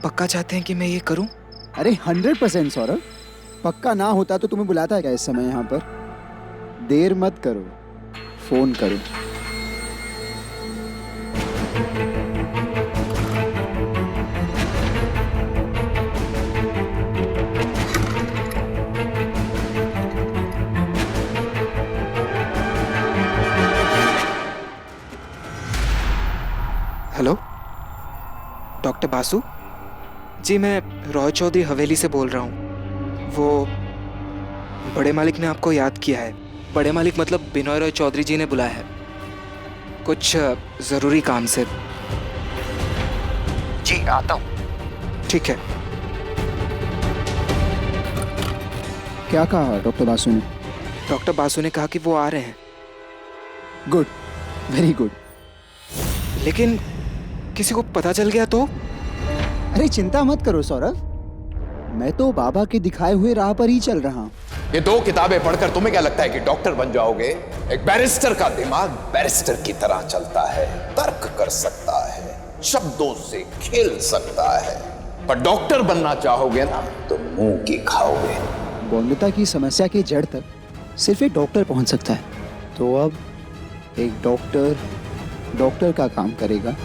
पक्का चाहते हैं कि मैं ये करूं? अरे 100% सौरभ, पक्का ना होता तो तुम्हें बुलाता क्या इस समय यहाँ पर? देर मत करो, फोन करो। हेलो, डॉक्टर बासु जी, मैं रॉय चौधरी हवेली से बोल रहा हूँ। वो बड़े मालिक ने आपको याद किया है। बड़े मालिक मतलब बिनोय रॉय चौधरी जी ने बुलाया है कुछ ज़रूरी काम से। जी आता हूँ। ठीक है। क्या कहा डॉक्टर बासु ने? डॉक्टर बासु ने कहा कि वो आ रहे हैं। Good, very good. लेकिन किसी को पता चल गया तो? अरे चिंता मत करो सौरभ, मैं तो बाबा के दिखाए हुए राह पर ही चल रहा हूँ। ये 2 किताबें पढ़कर तुम्हें क्या लगता है कि डॉक्टर बन जाओगे? एक बैरिस्टर का दिमाग बैरिस्टर की तरह चलता है, तर्क कर सकता है, शब्दों से खेल सकता है। पर डॉक्टर बनना चाहोगे ना तो मुंह की खाओगे। बौंदता की समस्या के जड़ तक सिर्फ एक डॉक्टर पहुंच सकता है। तो अब एक डॉक्टर का काम करेगा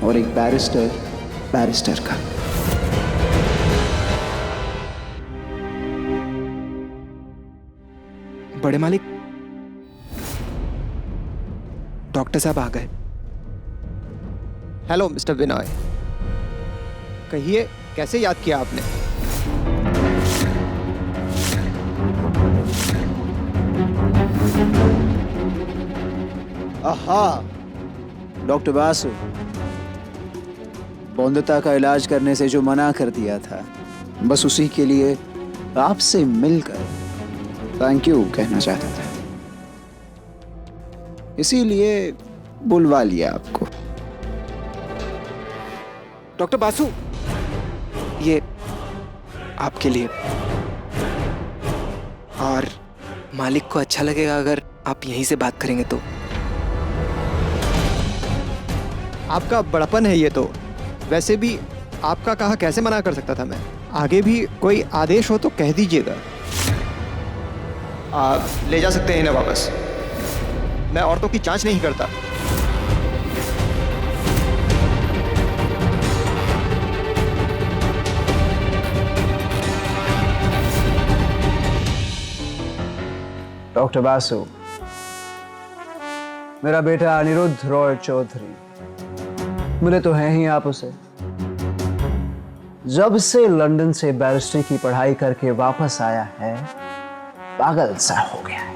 और एक बैरिस्टर का। बड़े मालिक, डॉक्टर साहब आ गए। हेलो मिस्टर विनय, कहिए कैसे याद किया आपने? आहा, डॉक्टर बासु, बौंदता का इलाज करने से जो मना कर दिया था, बस उसी के लिए आपसे मिलकर थैंक यू कहना चाहता था, इसीलिए बुलवा लिया आपको। डॉक्टर बासु, ये आपके लिए। और मालिक को अच्छा लगेगा अगर आप यहीं से बात करेंगे तो। आपका बड़पन है ये तो। वैसे भी आपका कहा कैसे मना कर सकता था मैं? आगे भी कोई आदेश हो तो कह दीजिएगा। आप ले जा सकते हैं इन्हें वापस। मैं औरतों की जांच नहीं करता। डॉक्टर बासु, मेरा बेटा अनिरुद्ध रॉय चौधरी, मिले तो हैं ही आप उसे। जब से लंदन से बैरिस्ट्री की पढ़ाई करके वापस आया है, पागल सा हो गया है।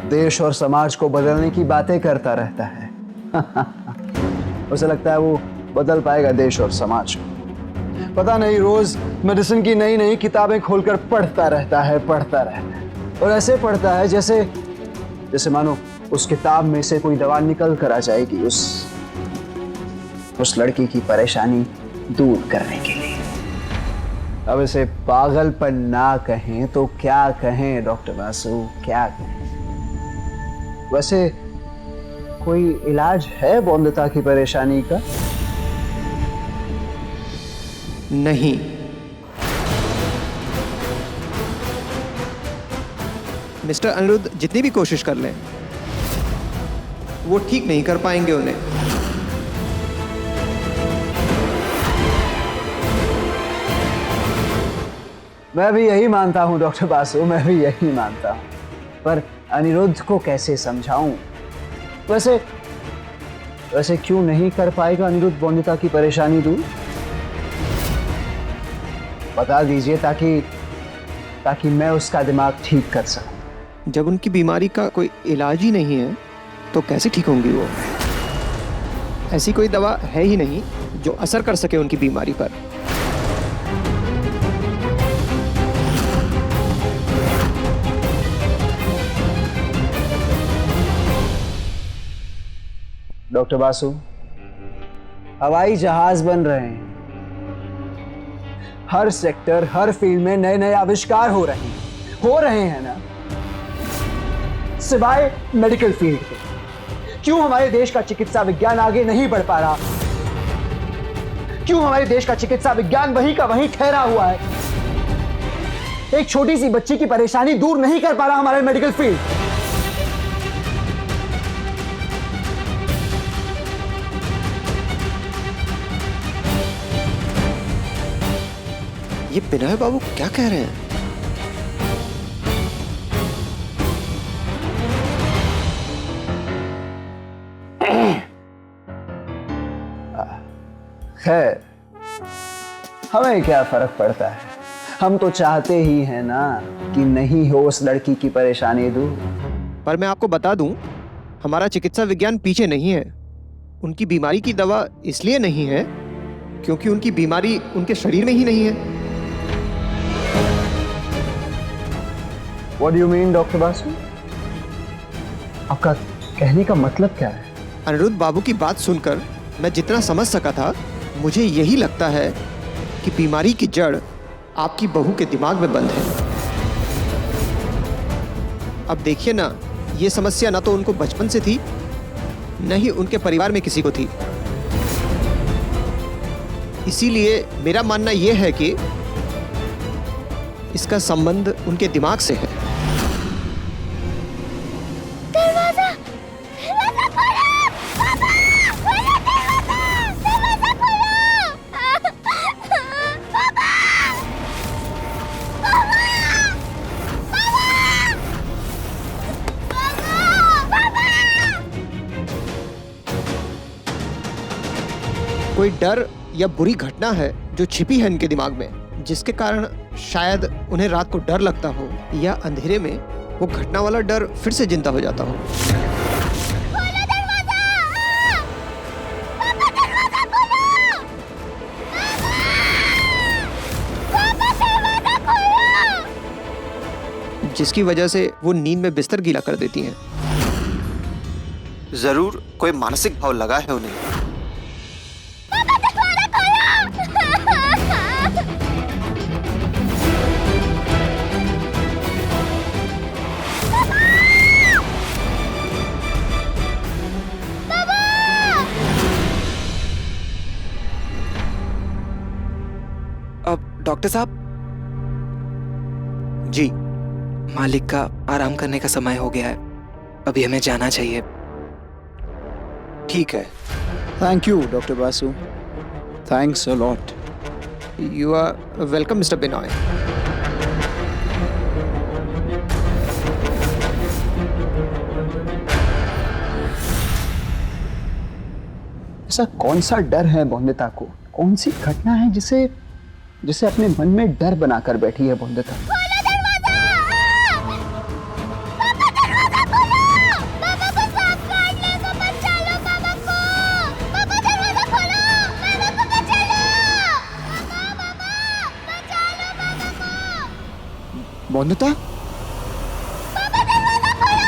देश और समाज को बदलने की बातें करता रहता है। उसे लगता है वो बदल पाएगा देश और समाज को। पता नहीं, रोज मेडिसिन की नई नई किताबें खोलकर पढ़ता रहता है और ऐसे पढ़ता है जैसे मानो उस किताब में से कोई दवा निकल कर आ जाएगी उस लड़की की परेशानी दूर करने के लिए। अब इसे पागलपन ना कहें तो क्या कहें डॉक्टर बासु, क्या कहें? वैसे कोई इलाज है बौंदता की परेशानी का? नहीं। मिस्टर अनिरुद्ध जितनी भी कोशिश कर लें, वो ठीक नहीं कर पाएंगे उन्हें। मैं भी यही मानता हूं डॉक्टर बासु, मैं भी यही मानता हूं, पर अनिरुद्ध को कैसे समझाऊं? वैसे क्यों नहीं कर पाएगा अनिरुद्ध बौंदता की परेशानी दूर? बता दीजिए ताकि मैं उसका दिमाग ठीक कर सकूं। जब उनकी बीमारी का कोई इलाज ही नहीं है तो कैसे ठीक होंगी वो? ऐसी कोई दवा है ही नहीं जो असर कर सके उनकी बीमारी पर। डॉक्टर बासु, हवाई जहाज बन रहे हैं, हर सेक्टर, हर फील्ड में नए नए आविष्कार हो रहे हैं ना, सिवाय मेडिकल फील्ड के। क्यों हमारे देश का चिकित्सा विज्ञान आगे नहीं बढ़ पा रहा? क्यों हमारे देश का चिकित्सा विज्ञान वहीं का वहीं ठहरा हुआ है? एक छोटी सी बच्ची की परेशानी दूर नहीं कर पा रहा हमारे मेडिकल फील्ड। ये बिनोय बाबू क्या कह रहे हैं? खैर, हमें क्या फर्क पड़ता है? हम तो चाहते ही हैं ना कि नहीं हो उस लड़की की परेशानी दूर। पर मैं आपको बता दूं, हमारा चिकित्सा विज्ञान पीछे नहीं है। उनकी बीमारी की दवा इसलिए नहीं है क्योंकि उनकी बीमारी उनके शरीर में ही नहीं है। What do you mean, doctor Basu? आपका कहने का मतलब क्या है? अनिरुद्ध बाबू की बात सुनकर मैं जितना समझ सका था, मुझे यही लगता है कि बीमारी की जड़ आपकी बहू के दिमाग में बंद है। अब देखिए ना, ये समस्या ना तो उनको बचपन से थी, न ही उनके परिवार में किसी को थी। इसीलिए मेरा मानना यह है कि इसका संबंध उनके दिमाग से है। दरवाजा! दरवाजा खोलो! पापा! खोलो दरवाजा! दरवाजा खोलो! पापा! कोई डर या बुरी घटना है जो छिपी है इनके दिमाग में, जिसके कारण शायद उन्हें रात को डर लगता हो या अंधेरे में वो घटना वाला डर फिर से जिंदा हो जाता हो। खोलो दरवाजा! पापा दरवाजा खोलो! पापा दरवाजा खोलो! जिसकी वजह से वो नींद में बिस्तर गीला कर देती हैं। जरूर कोई मानसिक भाव लगा है उन्हें। पापा दरवाजा खोलो! अब डॉक्टर साहब, जी, मालिक का आराम करने का समय हो गया है, अभी हमें जाना चाहिए। ठीक है। Thank you doctor Basu, thanks a lot. You are welcome mister Binoy. ऐसा कौन सा डर है बोंदिता को? कौन सी घटना है जिसे जिसे अपने मन में डर बनाकर बैठी है बोंदिता? खोलो दरवाजा! पापा दरवाजा खोलो! पापा को सांप काट लेगा, बचा लो पापा को! पापा दरवाजा खोलो! पापा को बचा लो! पापा बचा लो पापा को! बोंदिता, पापा दरवाजा खोलो!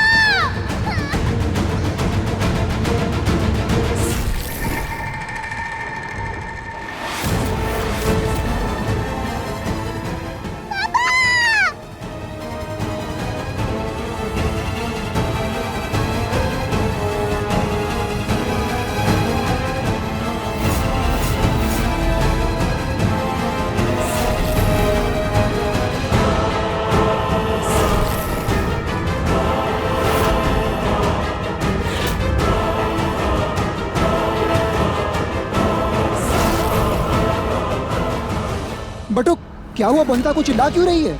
बटो क्या हुआ? बोंदिता को चिल्ला क्यों रही है?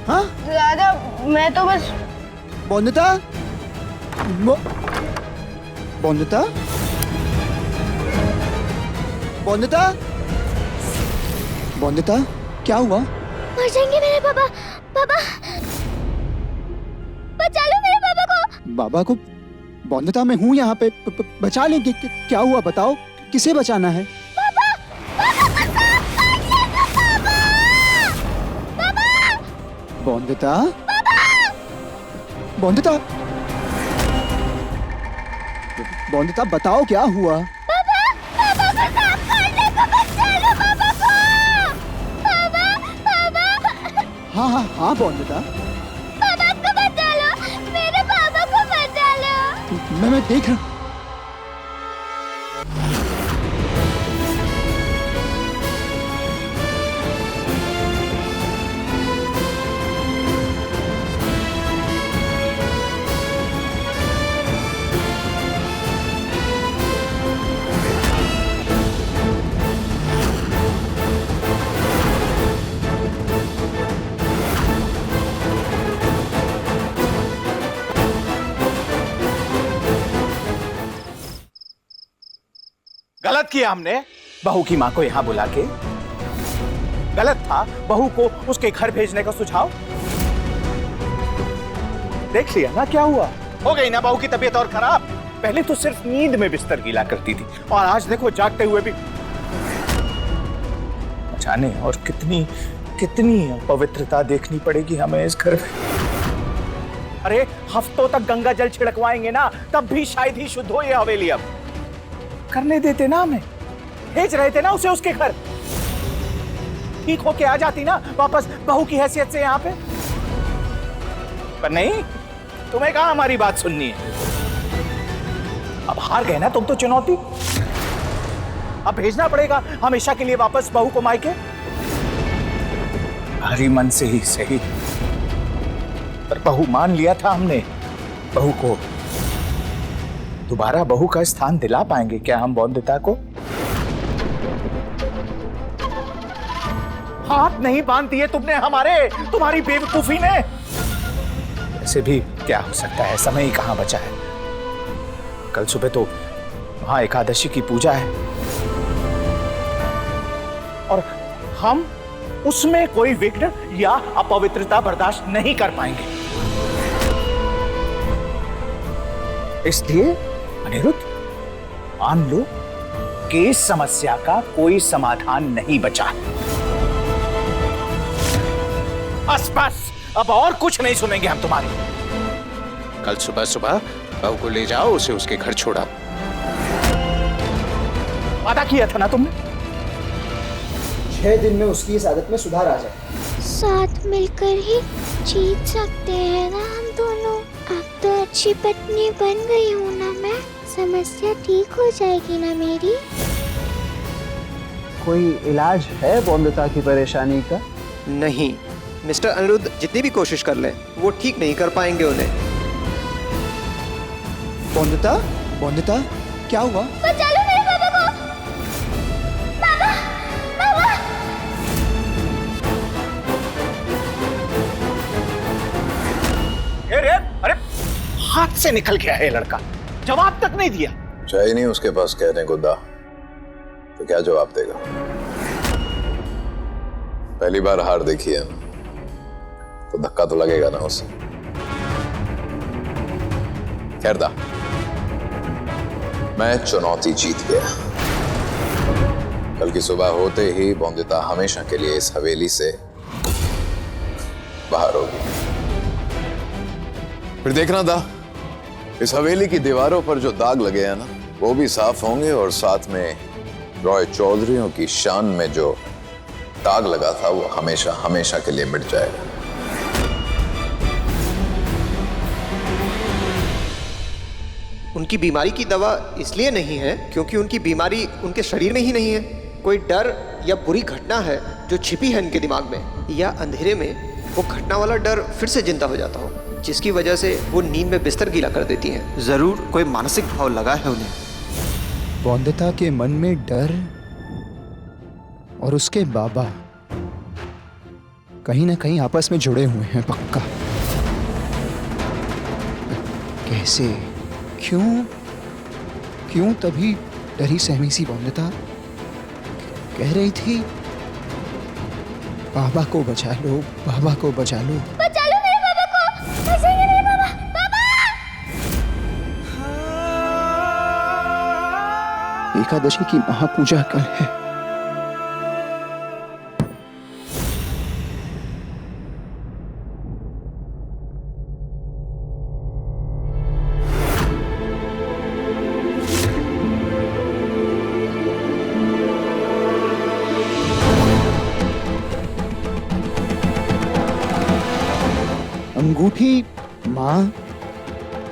हाँ दादा, मैं तो बस बोंदिता, बोंदिता, बोंदिता, बोंदिता, क्या हुआ? मर जाएंगे मेरे पापा! पापा बचा लो मेरे पापा को! बाबा को? बोंदिता, मैं हूँ यहाँ पे, बचा लेंगे। क्या हुआ बताओ, किसे बचाना है? बोंदिता, बोंदिता, बोंदिता, बताओ क्या हुआ? पापा को सांप काट लेगा, बचा लो पापा को! पापा! हाँ हाँ हाँ बोंदिता, पापा को बचा लो! मेरे पापा को बचा लो! मैं देख रहा। गलत किया हमने बहू की माँ को यहाँ बुला के। गलत था बहू को उसके घर भेजने का सुझाव। देख लिया ना क्या हुआ, हो गई ना बहू की तबीयत और खराब। पहले तो सिर्फ नींद में बिस्तर गीला करती थी और आज देखो जागते हुए भी। जाने और कितनी कितनी पवित्रता देखनी पड़ेगी हमें इस घर में। अरे हफ्तों तक गंगा जल छिड़कवाएंगे ना, तब भी शायद ही शुद्ध हो ये हवेली। अब करने देते ना हमें, भेज रहे थे ना उसे उसके घर। ठीक होके आ जाती ना वापस बहू की हैसियत से यहाँ पे। पर नहीं, तुम्हें कहाँ हमारी बात सुननी है। अब हार गए ना तुम तो चुनौती। अब भेजना पड़ेगा हमेशा के लिए वापस बहू को मायके। हरी मन से ही सही, पर बहू मान लिया था हमने। बहू को दोबारा बहू का स्थान दिला पाएंगे क्या हम बौंदिता को? हाथ नहीं बांध दिए तुमने हमारे, तुम्हारी बेवकूफी ने। ऐसे भी क्या हो सकता है, समय ही कहां बचा है। कल सुबह तो वहां एकादशी की पूजा है और हम उसमें कोई विघ्न या अपवित्रता बर्दाश्त नहीं कर पाएंगे। इसलिए अनिरुद्ध, मान लो कि इस समस्या का कोई समाधान नहीं बचा। बस अब और कुछ नहीं सुनेंगे हम तुम्हारी। कल सुबह सुबह बहू को ले जाओ, उसे उसके घर छोड़ा। वादा किया था ना तुमने। 6 दिन में उसकी इस आदत में सुधार आ जाए। साथ मिलकर ही जीत सकते हैं ना हम दोनों। अब तो अच्छी पत्नी बन गई हूँ ना मैं, समस्या ठीक हो जाएगी ना मेरी। कोई इलाज है बौंदिता की परेशानी का? नहीं मिस्टर अनिरुद्ध, जितनी भी कोशिश कर लें वो ठीक नहीं कर पाएंगे उन्हें। बौंदिता, बौंदिता क्या हुआ? बचा लो मेरे पापा को। पापा, पापा। अरे हाथ से निकल गया है लड़का, जवाब तक नहीं दिया। चाहिए नहीं उसके पास कहने को दा, तो क्या जवाब देगा? पहली बार हार देखी है तो धक्का तो लगेगा ना उसे। खैर दा, मैं चुनौती जीत गया। कल की सुबह होते ही बौंदिता हमेशा के लिए इस हवेली से बाहर होगी। फिर देखना था इस हवेली की दीवारों पर जो दाग लगे हैं ना, वो भी साफ होंगे और साथ में रॉय चौधरियों की शान में जो दाग लगा था वो हमेशा हमेशा के लिए मिट जाएगा। उनकी बीमारी की दवा इसलिए नहीं है क्योंकि उनकी बीमारी उनके शरीर में ही नहीं है। कोई डर या बुरी घटना है जो छिपी है इनके दिमाग में, या अंधेरे में वो घटना वाला डर फिर से जिंदा हो जाता हो, जिसकी वजह से वो नींद में बिस्तर गीला कर देती हैं। जरूर कोई मानसिक भाव लगा है उन्हें। बौंदिता के मन में डर और उसके बाबा कहीं ना कहीं आपस में जुड़े हुए हैं पक्का। कैसे, क्यों तभी डरी सहमी सी बौंदिता कह रही थी बाबा को बचा लो, बाबा को बचा लो। बचा लो मेरे पापा को, बचाइए मेरे पापा। पापा! एकादशी की महापूजा कल है। अंगूठी, माँ,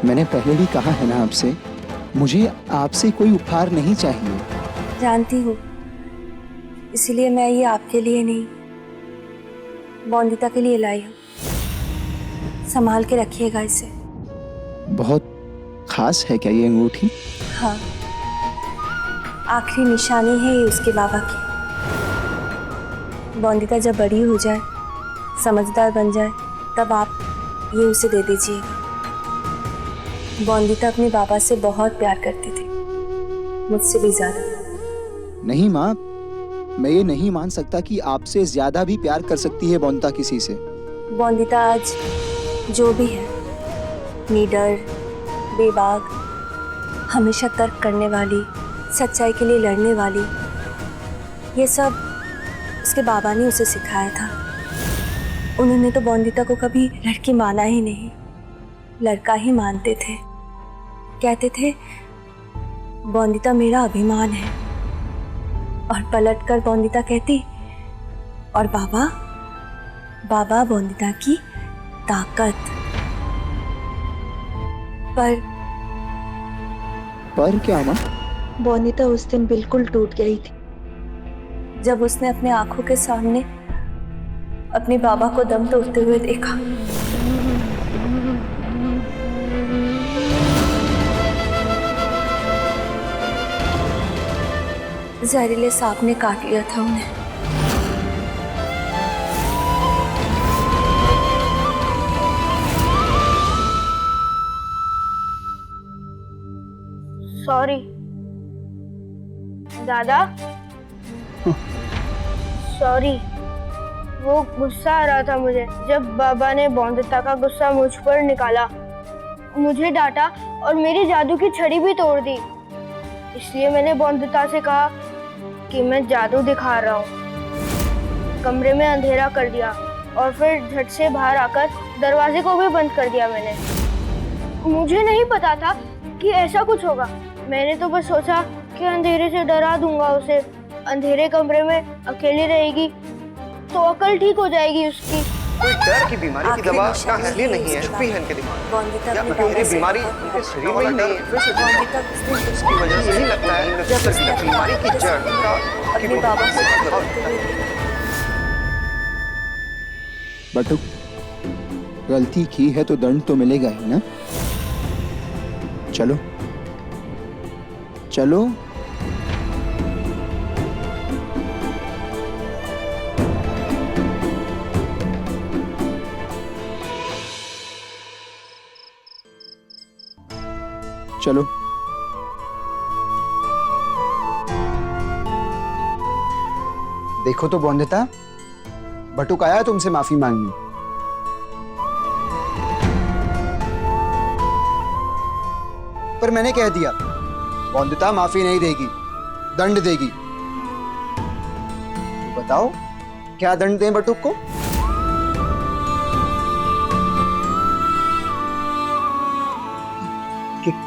मैंने पहले भी कहा है ना आपसे, मुझे आपसे कोई उपहार नहीं चाहिए। जानती हूँ, इसलिए मैं ये आपके लिए नहीं, बौंदिता के लिए लाई हूँ। संभाल के रखिएगा इसे। बहुत खास है क्या ये अंगूठी? हाँ, आखिरी निशानी है ये उसके बाबा की। बौंदिता जब बड़ी हो जाए, समझदार बन जाए, तब आप ये उसे दे दीजिएगा। बौंदिता अपने बाबा से बहुत प्यार करती थी, मुझसे भी ज़्यादा। नहीं माँ, मैं ये नहीं मान सकता कि आपसे ज्यादा भी प्यार कर सकती है बोंदिता किसी से। बोंदिता आज जो भी है, निडर, बेबाक, हमेशा तर्क करने वाली, सच्चाई के लिए लड़ने वाली, ये सब उसके बाबा ने उसे सिखाया था। उन्होंने तो बोंदिता को कभी लड़की माना ही नहीं, लड़का ही मानते थे। कहते थे बोंदिता मेरा अभिमान है, और पलटकर बोंदिता कहती, और बाबा, बाबा बोंदिता की ताकत। पर क्या माँ? बोंदिता उस दिन बिल्कुल टूट गई थी जब उसने अपने आंखों के सामने अपने बाबा को दम तोड़ते हुए देखा। जहरीले सांप ने काट लिया था उन्हें। सॉरी दादा, सॉरी। वो गुस्सा आ रहा था मुझे जब बाबा ने बोंदिता का गुस्सा मुझ पर निकाला, मुझे डांटा और मेरी जादू की छड़ी भी तोड़ दी। इसलिए मैंने बोंदिता से कहा कि मैं जादू दिखा रहा हूँ। कमरे में अंधेरा कर दिया और फिर झट से बाहर आकर दरवाजे को भी बंद कर दिया मैंने। मुझे नहीं पता था कि ऐसा कुछ होगा। मैंने तो बस सोचा कि अंधेरे से डरा दूंगा उसे। अंधेरे कमरे में अकेली रहेगी तो अकल ठीक हो जाएगी उसकी। कोई डर की बीमारी की दवा ना असली नहीं है, छुपी है इनके दिमाग या उनकी बीमारी उनके शरीर में ही नहीं है। इसकी वजह से ही लगता है कि बीमारी की जड़ का अपने बाबा से बटुक, गलती की है तो दंड तो मिलेगा ही ना। चलो चलो। चलो। देखो तो बोंदिता, बटुक आया तुमसे माफी मांगने। पर मैंने कह दिया बोंदिता माफी नहीं देगी, दंड देगी। तो बताओ क्या दंड दें बटुक को?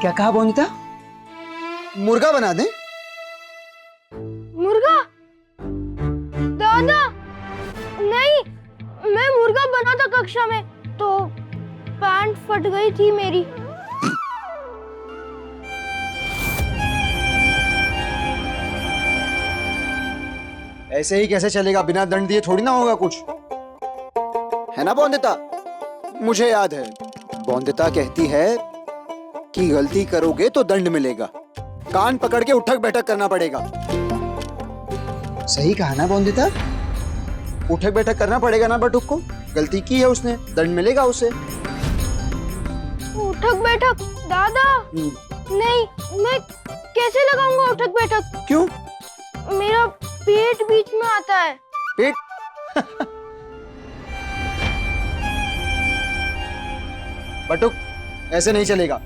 क्या कहा बोंदिता? मुर्गा बना दें? मुर्गा? दादा नहीं, मैं मुर्गा बना था कक्षा में तो पैंट फट गई थी मेरी। ऐसे ही कैसे चलेगा? बिना दंड दिए थोड़ी ना होगा कुछ, है ना बोंदिता? मुझे याद है बोंदिता कहती है कि गलती करोगे तो दंड मिलेगा, कान पकड़ के उठक बैठक करना पड़ेगा। सही कहा ना बोंदिता? उठक बैठक करना पड़ेगा ना बटुक को। गलती की है उसने, दंड मिलेगा उसे। उठक बैठक? दादा नहीं, मैं कैसे लगाऊंगा उठक बैठक? क्यों? मेरा पेट बीच में आता है। पेट? बटुक ऐसे नहीं चलेगा।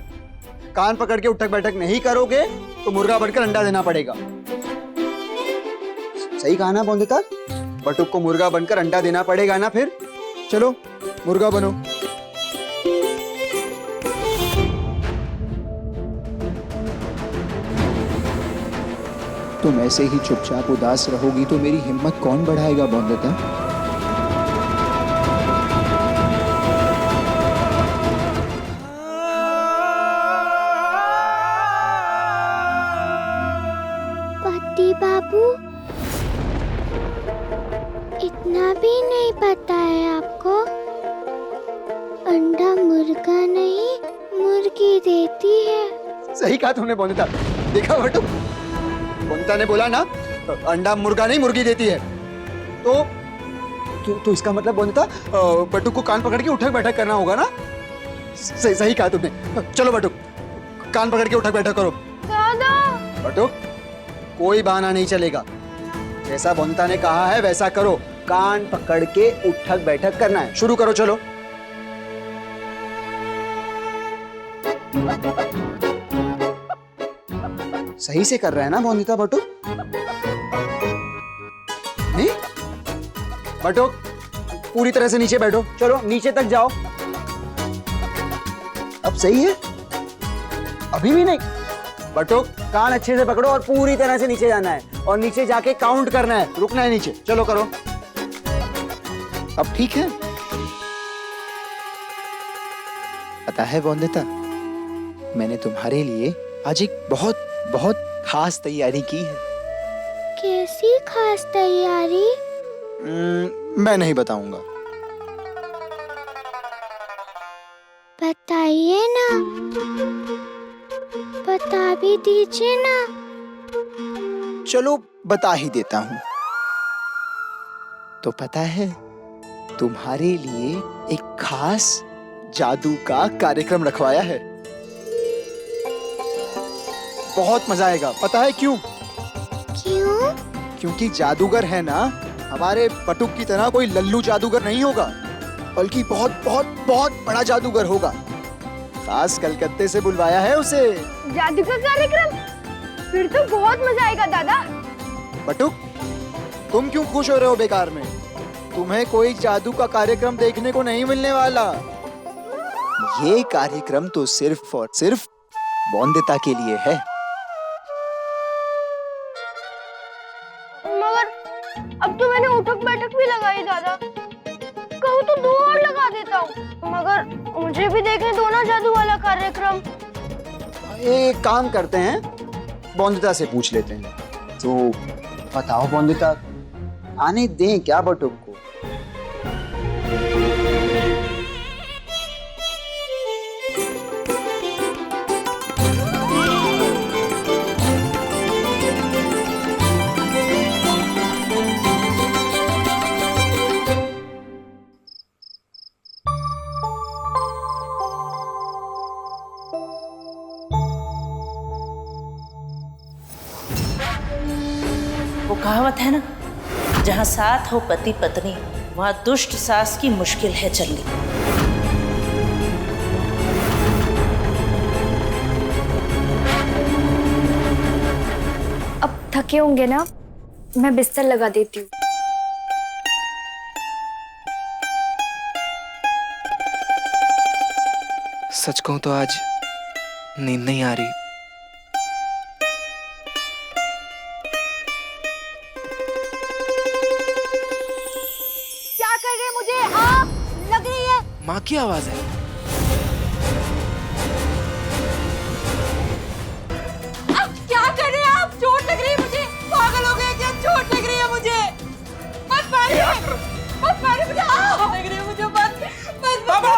कान पकड़ के उठक बैठक नहीं करोगे तो मुर्गा बनकर अंडा देना पड़ेगा। सही कहा ना बोंदिता? बटुक को मुर्गा बनकर अंडा देना पड़ेगा ना। फिर चलो मुर्गा बनो। तुम ऐसे ही चुपचाप उदास रहोगी तो मेरी हिम्मत कौन बढ़ाएगा बोंदिता? पति बाबू, इतना भी नहीं पता है आपको? अंडा मुर्गा नहीं मुर्गी देती है। सही कहा तुमने बोंदिता। देखा बटुक, बोंदिता ने बोला ना अंडा मुर्गा नहीं मुर्गी देती है। तो इसका मतलब बोंदिता बटुक को कान पकड़ के उठक बैठक करना होगा ना। सही कहा तुमने। चलो बटुक, कान पकड़ के उठक बैठक करो। दादा बटुक, कोई बहाना नहीं चलेगा। जैसा बोनिता ने कहा है वैसा करो। कान पकड़ के उठक बैठक करना है। शुरू करो, चलो। सही से कर रहा है ना बोनिता बटुक? नहीं बटुक, पूरी तरह से नीचे बैठो। चलो नीचे तक जाओ। अब सही है? अभी भी नहीं? बटुक, कान अच्छे से पकड़ो और पूरी तरह से नीचे जाना है और नीचे जाके काउंट करना है, रुकना है नीचे। चलो करो। अब ठीक है? पता है वंदिता, मैंने तुम्हारे लिए आज एक बहुत बहुत खास तैयारी की है। कैसी खास तैयारी? मैं नहीं बताऊंगा। बताइए ना, बता भी दीजिए ना। चलो बता ही देता हूं। तो पता है, तुम्हारे लिए एक खास जादू का कार्यक्रम रखवाया है। बहुत मजा आएगा। पता है क्यों? क्यों? क्योंकि जादूगर है ना, हमारे बटुक की तरह कोई लल्लू जादूगर नहीं होगा, बल्कि बहुत बहुत बहुत बड़ा जादूगर होगा। खास कलकत्ते से बुलवाया है उसे। जादू का कार्यक्रम? फिर तो बहुत मजा आएगा दादा। बटुक, तुम क्यों खुश हो रहे हो बेकार में? तुम्हें कोई जादू का कार्यक्रम देखने को नहीं मिलने वाला। ये कार्यक्रम तो सिर्फ और सिर्फ वंदिता के लिए है। मगर अब तो मैंने उठक बैठक भी लगाई दादा। कहूँ तो 2 और लगा देता हूँ, मगर मुझे भी देखने दो ना जादू वाला कार्यक्रम। एक काम करते हैं, बोनिता से पूछ लेते हैं। तो बताओ बोनिता, आने दें क्या बटुक को? वो कहावत है ना, जहाँ साथ हो पति पत्नी, वहाँ दुष्ट सास की मुश्किल है चलनी। अब थके होंगे ना, मैं बिस्तर लगा देती हूँ। सच कहूं तो आज नींद नहीं आ रही। क्या कर रहे हैं मुझे आप? लग रही है। माँ की आवाज है। क्या कर रहे हैं आप? चोट लग रही है मुझे। पागल हो गए क्या? चोट लग रही है मुझे। मत मारिए, मत मारिए मुझे। लग रही है मुझे। मत बाबा,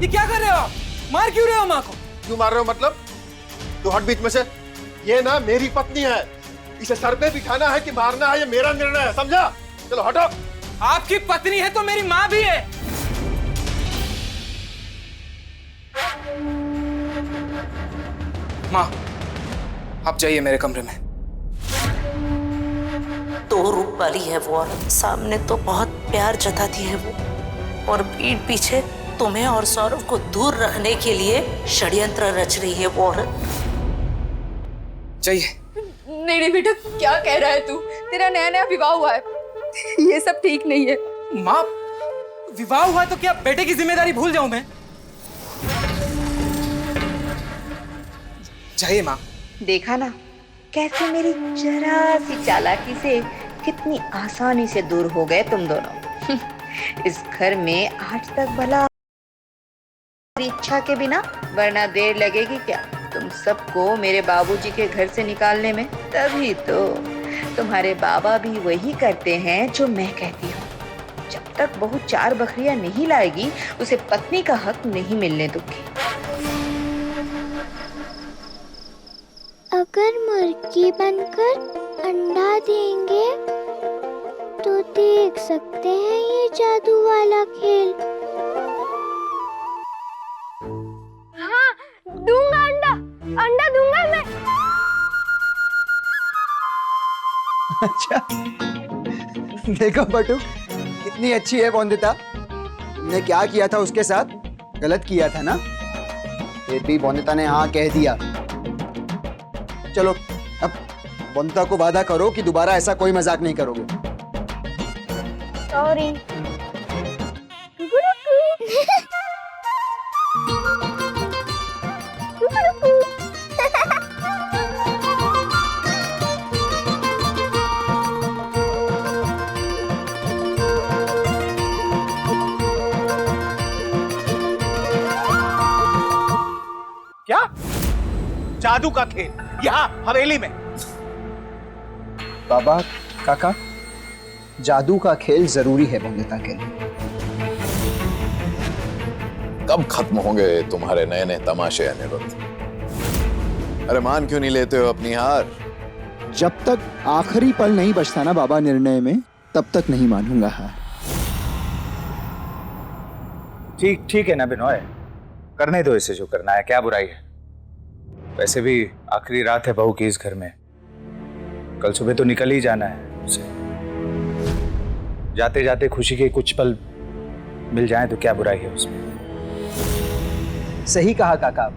ये क्या कर रहे हो? मार क्यों रहे हो माँ को? क्यों मार रहे हो मतलब? तो हट बीच में से। ये ना मेरी पत्नी है, इसे सर पे बिठाना है कि मारना है ये मेरा निर्णय है, समझा? चलो हटो। आपकी पत्नी है तो मेरी माँ भी है। माँ, आप जाइए मेरे कमरे में। 2 रूप वाली है वो औरत। सामने तो बहुत प्यार जताती है वो, और पीठ पीछे तुम्हें और सौरभ को दूर रखने के लिए षड्यंत्र रच रही है वो औरत। जाइए। नहीं नहीं बेटा, क्या कह रहा है तू? तेरा नया नया विवाह हुआ है, ये सब ठीक नहीं है। माँ, विवाह हुआ तो क्या बेटे की जिम्मेदारी भूल जाऊं मैं? जाइए माँ। देखा ना कैसे मेरी जरा सी चालाकी से कितनी आसानी से दूर हो गए तुम दोनों। इस घर में आज तक भला इच्छा के बिना, वरना देर लगेगी क्या तुम सबको मेरे बाबूजी के घर से निकालने में? तभी तो तुम्हारे बाबा भी वही करते हैं जो मैं कहती हूँ। जब तक बहू 4 बकरियां नहीं लाएगी, उसे पत्नी का हक नहीं मिलने दूंगी। अगर मुर्गी बनकर अंडा देंगे तो देख सकते हैं ये जादू वाला खेल। हाँ, दूंगा अंडा, अंडा दूंगा। अच्छा, देखो बटू कितनी अच्छी है बोंदिता। तुमने क्या किया था उसके साथ? गलत किया था ना? फिर भी बोंदिता ने हाँ कह दिया। चलो अब बोंदिता को वादा करो कि दोबारा ऐसा कोई मजाक नहीं करोगे। सॉरी। क्या जादू का खेल यहाँ हवेली में? बाबा काका, जादू का खेल जरूरी है बोंदिता के लिए। कब खत्म होंगे तुम्हारे नए नए तमाशे अनिरुद्ध? अरे मान क्यों नहीं लेते हो अपनी हार? जब तक आखिरी पल नहीं बचता ना बाबा निर्णय में, तब तक नहीं मानूंगा हार। ठीक ठीक है ना बिनोय, करने दो इसे जो करना है, क्या बुराई है? वैसे भी आखिरी रात है बहू की इस घर में, कल सुबह तो निकल ही जाना है उसे। जाते जाते खुशी के कुछ पल मिल जाएं तो क्या बुराई है उसमें? सही कहा काका,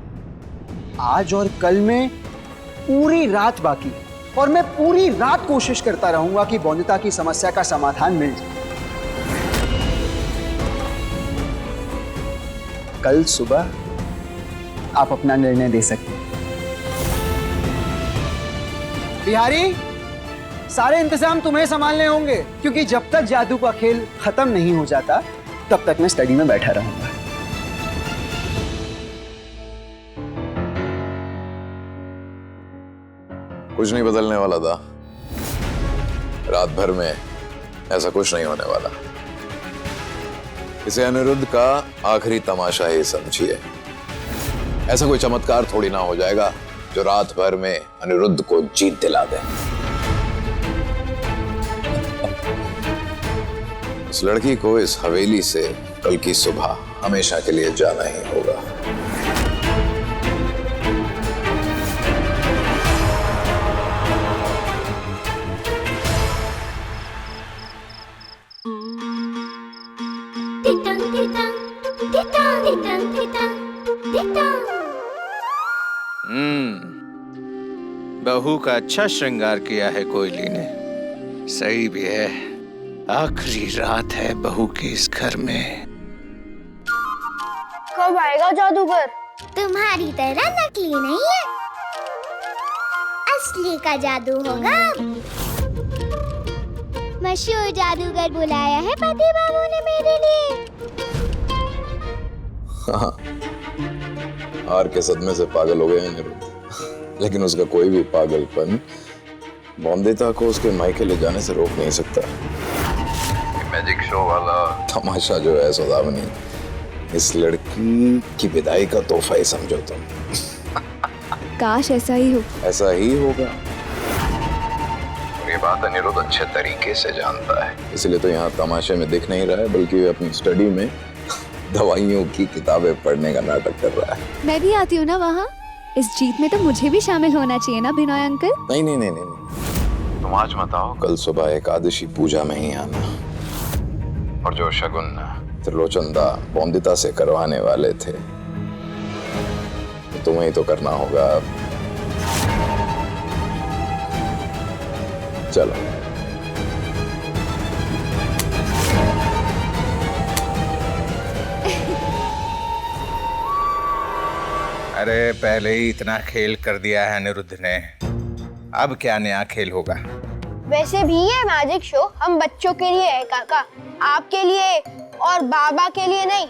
आज और कल में पूरी रात बाकी है और मैं पूरी रात कोशिश करता रहूंगा कि बोंदिता की समस्या का समाधान मिल जाए। कल सुबह आप अपना निर्णय दे सकते हैं। बिहारी, सारे इंतजाम तुम्हें संभालने होंगे, क्योंकि जब तक जादू का खेल खत्म नहीं हो जाता तब तक मैं स्टडी में बैठा रहूंगा। कुछ नहीं बदलने वाला था। रात भर में ऐसा कुछ नहीं होने वाला। इसे अनिरुद्ध का आखिरी तमाशा ही समझिए। ऐसा कोई चमत्कार थोड़ी ना हो जाएगा जो रात भर में अनिरुद्ध को जीत दिला दे। उस लड़की को इस हवेली से कल की सुबह हमेशा के लिए जाना ही होगा। बहू का अच्छा श्रृंगार किया है कोयली ने। सही भी है, आखिरी रात है बहू की इस घर में। कब आएगा जादूगर? तुम्हारी तरह नकली नहीं है, असली का जादू होगा। मशहूर जादूगर बुलाया है पति बाबू ने मेरे लिए। हाँ, हार के सदमे से पागल हो गए अनिरुद्ध, लेकिन उसका कोई भी पागलपन बोंदिता को उसके मायके ले जाने से रोक नहीं सकता। मैजिक शो वाला तमाशा जो है सौदामिनी, इस लड़की की विदाई का तोहफा ही समझो तुम। काश ऐसा ही हो। ऐसा ही होगा, और ये बात अनिरुद्ध अच्छे तरीके से जानता है। इसलिए तो यहाँ तमाशे में दिख नहीं रहा है, बल्कि अपनी स्टडी में दवाइयों की किताबें पढ़ने का नाटक कर रहा है। मैं भी आती हूँ ना वहाँ। इस जीत में तो मुझे भी शामिल होना चाहिए ना बिनोय अंकल? नहीं नहीं नहीं नहीं, तुम आज मत आओ, कल सुबह एकादशी पूजा में ही आना। और जो शगुन त्रिलोचन दा बोंदिता से करवाने वाले थे, तो तुम्हें ही तो करना होगा। चलो। अरे पहले ही इतना खेल कर दिया है अनिरुद्ध ने, अब क्या नया खेल होगा? वैसे भी ये मैजिक शो हम बच्चों के लिए है काका, आपके लिए और बाबा के लिए नहीं।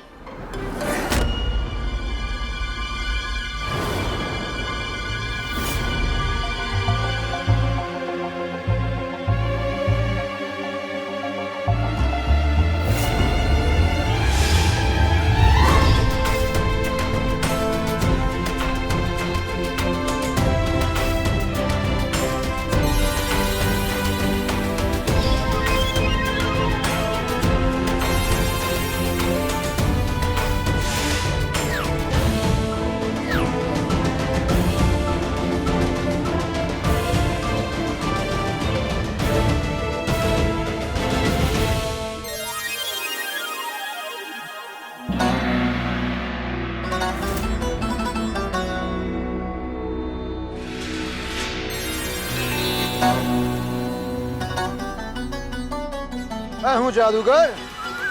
हूँ जादूगर।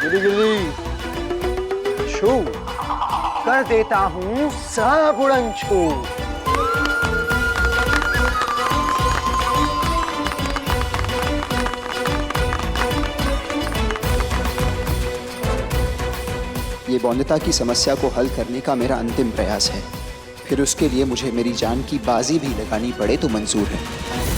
गिली गिली छू कर देता हूँ सब उड़न छू। ये बौंदता की समस्या को हल करने का मेरा अंतिम प्रयास है। फिर उसके लिए मुझे मेरी जान की बाजी भी लगानी पड़े तो मंजूर है।